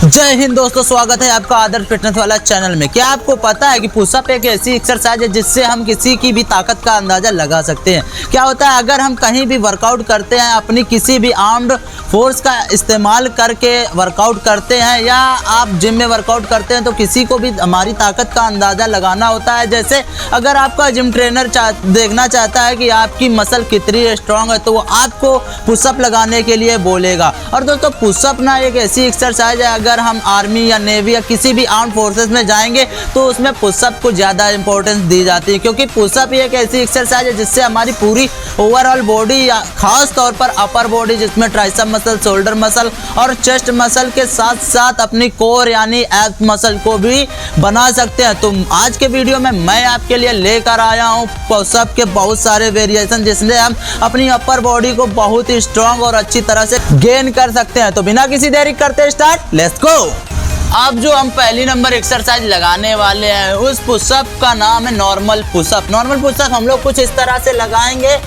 जय हिंद दोस्तों, स्वागत है आपका आदर्श फिटनेस वाला चैनल में। क्या आपको पता है कि पुशअप एक ऐसी एक्सरसाइज है जिससे हम किसी की भी ताकत का अंदाजा लगा सकते हैं। क्या होता है, अगर हम कहीं भी वर्कआउट करते हैं, अपनी किसी भी आर्म्ड फोर्स का इस्तेमाल करके वर्कआउट करते हैं या आप जिम में वर्कआउट करते हैं, तो किसी को भी हमारी ताकत का अंदाजा लगाना होता है। जैसे अगर आपका जिम ट्रेनर देखना चाहता है कि आपकी मसल कितनी स्ट्रांग है, तो वो आपको पुशअप लगाने के लिए बोलेगा। और दोस्तों, पुशअप ना एक ऐसी एक्सरसाइज है, अगर हम आर्मी या नेवी या किसी भी आर्म फोर्सेस में जाएंगे तो उसमें पुशअप को ज़्यादा इंपॉर्टेंस दी जाती है, क्योंकि पुशअप एक ऐसी एक्सरसाइज है जिससे हमारी पूरी ओवरऑल बॉडी या खास तौर पर अपर बॉडी, जिसमें ट्राइसेप मसल, शोल्डर मसल और चेस्ट मसल के साथ साथ अपनी कोर यानी एब्स मसल को भी बना सकते हैं। तो आज के वीडियो में मैं आपके लिए लेकर आया हूँ पुशअप के बहुत सारे वेरिएशन, जिससे हम अपनी अपर बॉडी को बहुत ही स्ट्रांग और अच्छी तरह से गेन कर सकते हैं। तो बिना किसी देरी करते स्टार्ट, लेट्स गो। अब जो हम पहली नंबर एक्सरसाइज लगाने वाले हैं, उस पुशअप का नाम है नॉर्मल पुशअप। नॉर्मल पुशअप हम लोग कुछ इस तरह से लगाएंगे,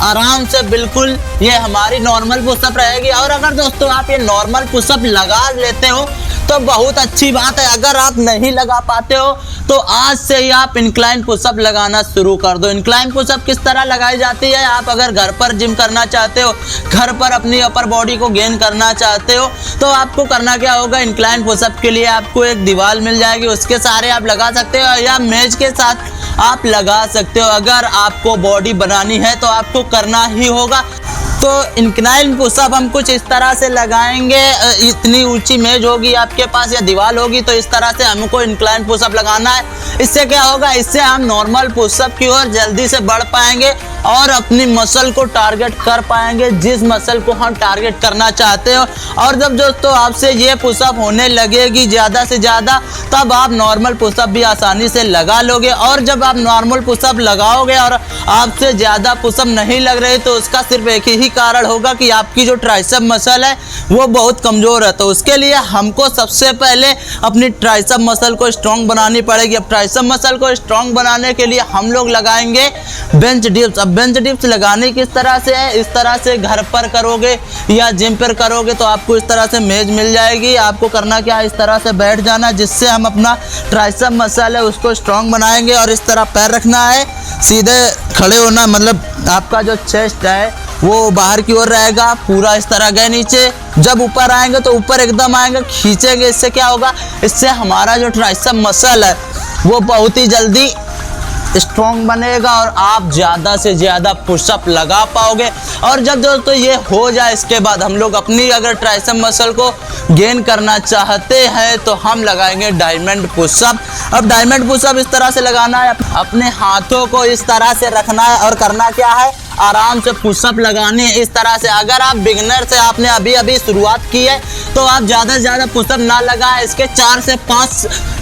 आराम से, बिल्कुल ये हमारी नॉर्मल पुशअप रहेगी। और अगर दोस्तों आप ये नॉर्मल पुशअप लगा लेते हो तो बहुत अच्छी बात है। अगर आप नहीं लगा पाते हो तो आज से ही आप इंक्लाइन पुशअप लगाना शुरू कर दो। इंक्लाइन पुशअप किस तरह लगाई जाती है, आप अगर घर पर जिम करना चाहते हो, घर पर अपनी अपर बॉडी को गेन करना चाहते हो, तो आपको करना क्या होगा, इंक्लाइन पुशअप के लिए आपको एक दीवार मिल जाएगी, उसके सहारे आप लगा सकते हो या मेज के साथ आप लगा सकते हो। अगर आपको बॉडी बनानी है तो आपको करना ही होगा। तो इंक्लाइन पुशअप हम कुछ इस तरह से लगाएंगे, इतनी ऊंची मेज होगी आपके पास या दीवार होगी, तो इस तरह से हमको इंक्लाइन पुशअप लगाना है। इससे क्या होगा, इससे हम नॉर्मल पुशअप की ओर जल्दी से बढ़ पाएंगे और अपनी मसल को टारगेट कर पाएंगे, जिस मसल को हम टारगेट करना चाहते हो। और जब दोस्तों आपसे ये पुशअप होने लगेगी ज़्यादा से ज़्यादा, तब आप नॉर्मल पुशअप भी आसानी से लगा लोगे। और जब आप नॉर्मल पुशअप लगाओगे और आपसे ज़्यादा पुशअप नहीं लग रहे, तो उसका सिर्फ एक ही कारण होगा कि आपकी जो ट्राइसेप मसल है वो बहुत कमज़ोर है। तो उसके लिए हमको सबसे पहले अपनी ट्राइसेप मसल को स्ट्रॉन्ग बनानी पड़ेगी। अब ट्राइसेप मसल को स्ट्रॉन्ग बनाने के लिए हम लोग लगाएंगे बेंच डिप्स। अब बेंच डिप्स लगाने किस तरह से है, इस तरह से घर पर करोगे या जिम पर करोगे तो आपको इस तरह से मेज मिल जाएगी। आपको करना क्या है, इस तरह से बैठ जाना, जिससे हम अपना ट्राइसेप मसल है उसको स्ट्रॉन्ग बनाएंगे। और इस तरह पैर रखना है, सीधे खड़े होना, मतलब आपका जो चेस्ट है वो बाहर की ओर रहेगा, पूरा इस तरह गए नीचे। जब ऊपर आएंगे तो ऊपर एकदम आएंगे, खींचेंगे। इससे क्या होगा, इससे हमारा जो ट्राइसेप मसल है वो बहुत ही जल्दी स्ट्रॉन्ग बनेगा और आप ज़्यादा से ज़्यादा पुशअप लगा पाओगे। और जब दोस्तों ये हो जाए, इसके बाद हम लोग अपनी अगर ट्राइसेप मसल को गेन करना चाहते हैं तो हम लगाएंगे डायमंड पुशअप। अब डायमंड पुशअप इस तरह से लगाना है, अपने हाथों को इस तरह से रखना है और करना क्या है, आराम से पुशअप लगाने हैं इस तरह से। अगर आप बिगिनर से आपने अभी अभी शुरुआत की है तो आप ज़्यादा से ज़्यादा पुशअप ना लगाएं, इसके 4 से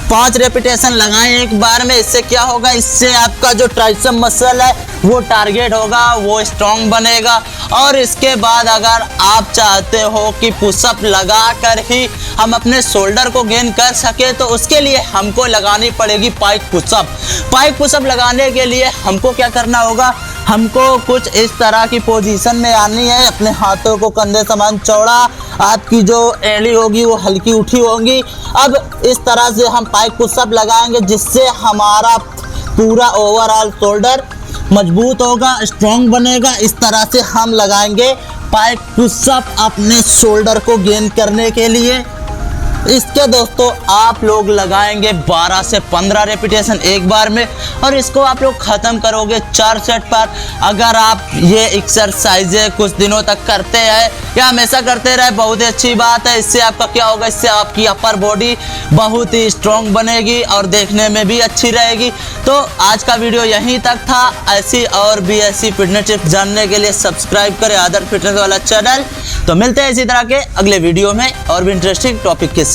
5 रेपिटेशन लगाएं एक बार में। इससे क्या होगा, इससे आपका जो ट्राइसेप मसल है वो टारगेट होगा, वो स्ट्रॉन्ग बनेगा। और इसके बाद अगर आप चाहते हो कि पुशअप लगा कर ही हम अपने शोल्डर को गेन कर सके, तो उसके लिए हमको लगानी पड़ेगी पाइक पुशअप। पाइक पुशअप लगाने के लिए हमको क्या करना होगा, हमको कुछ इस तरह की पोजीशन में आनी है, अपने हाथों को कंधे समान चौड़ा, आपकी जो एड़ी होगी वो हल्की उठी होगी। अब इस तरह से हम पाइक पुशअप लगाएंगे, जिससे हमारा पूरा ओवरऑल शोल्डर मजबूत होगा, स्ट्रॉन्ग बनेगा। इस तरह से हम लगाएंगे पाइक पुशअप अपने शोल्डर को गेन करने के लिए। इसके दोस्तों आप लोग लगाएंगे 12 से 15 रेपिटेशन एक बार में, और इसको आप लोग ख़त्म करोगे 4 सेट पर। अगर आप ये एक्सरसाइजें कुछ दिनों तक करते हैं या हमेशा करते रहे, बहुत ही अच्छी बात है। इससे आपका क्या होगा, इससे आपकी अपर बॉडी बहुत ही स्ट्रॉन्ग बनेगी और देखने में भी अच्छी रहेगी। तो आज का वीडियो यहीं तक था। ऐसी और भी ऐसी फिटनेस टिप्स जानने के लिए सब्सक्राइब करें आदर्श फिटनेस वाला चैनल। तो मिलते हैं इसी तरह के अगले वीडियो में और भी इंटरेस्टिंग टॉपिक के साथ।